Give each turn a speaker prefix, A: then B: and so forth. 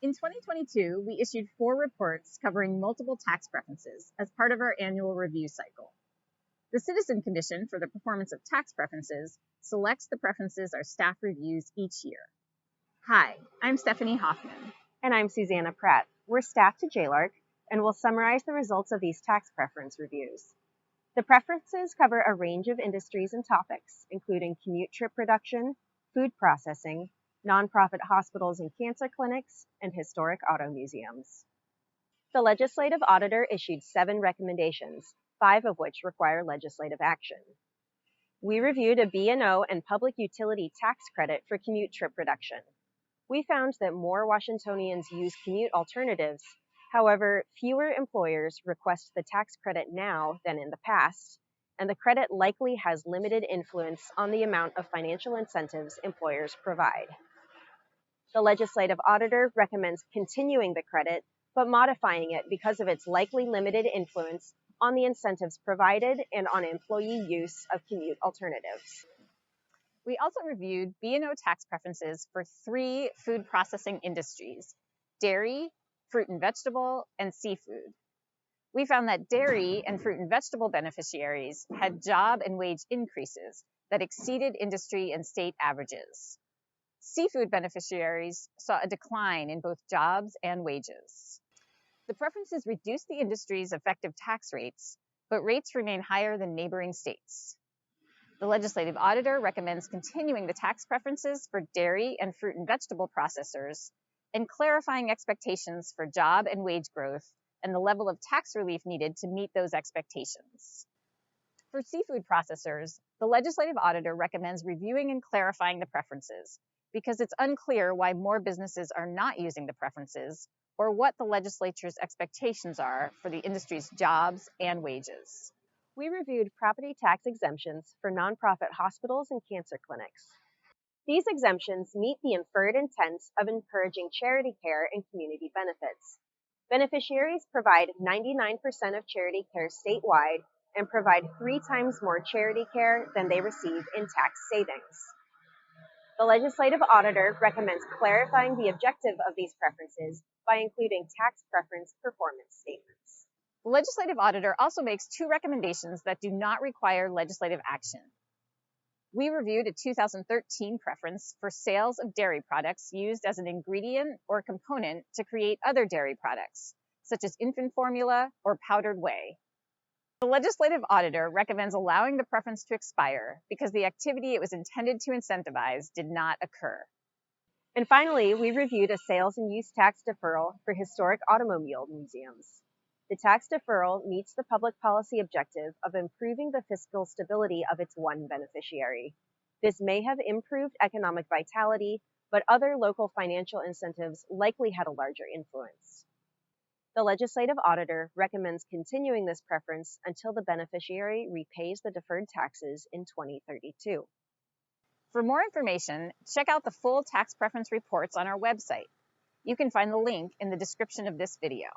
A: In 2022, we issued 4 reports covering multiple tax preferences as part of our annual review cycle. The Citizen Commission for the Performance of Tax Preferences selects the preferences our staff reviews each year. Hi, I'm Stephanie Hoffman.
B: And I'm Susanna Pratt. We're staff to JLARC, and we'll summarize the results of these tax preference reviews. The preferences cover a range of industries and topics, including commute trip reduction, food processing, nonprofit hospitals and cancer clinics, and historic auto museums. The legislative auditor issued 7 recommendations, 5 of which require legislative action. We reviewed a B&O and public utility tax credit for commute trip reduction. We found that more Washingtonians use commute alternatives. However, fewer employers request the tax credit now than in the past, and the credit likely has limited influence on the amount of financial incentives employers provide. The legislative auditor recommends continuing the credit, but modifying it because of its likely limited influence on the incentives provided and on employee use of commute alternatives.
A: We also reviewed B&O tax preferences for 3 food processing industries: dairy, fruit and vegetable, and seafood. We found that dairy and fruit and vegetable beneficiaries had job and wage increases that exceeded industry and state averages. Seafood beneficiaries saw a decline in both jobs and wages. The preferences reduced the industry's effective tax rates, but rates remain higher than neighboring states. The legislative auditor recommends continuing the tax preferences for dairy and fruit and vegetable processors and clarifying expectations for job and wage growth and the level of tax relief needed to meet those expectations. For seafood processors, the legislative auditor recommends reviewing and clarifying the preferences because it's unclear why more businesses are not using the preferences or what the legislature's expectations are for the industry's jobs and wages.
B: We reviewed property tax exemptions for nonprofit hospitals and cancer clinics. These exemptions meet the inferred intent of encouraging charity care and community benefits. Beneficiaries provide 99% of charity care statewide and provide 3 times more charity care than they receive in tax savings. The legislative auditor recommends clarifying the objective of these preferences by including tax preference performance statements.
A: The legislative auditor also makes 2 recommendations that do not require legislative action. We reviewed a 2013 preference for sales of dairy products used as an ingredient or component to create other dairy products, such as infant formula or powdered whey. The legislative auditor recommends allowing the preference to expire because the activity it was intended to incentivize did not occur.
B: And finally, we reviewed a sales and use tax deferral for historic automobile museums. The tax deferral meets the public policy objective of improving the fiscal stability of its one beneficiary. This may have improved economic vitality, but other local financial incentives likely had a larger influence. The legislative auditor recommends continuing this preference until the beneficiary repays the deferred taxes in 2032.
A: For more information, check out the full tax preference reports on our website. You can find the link in the description of this video.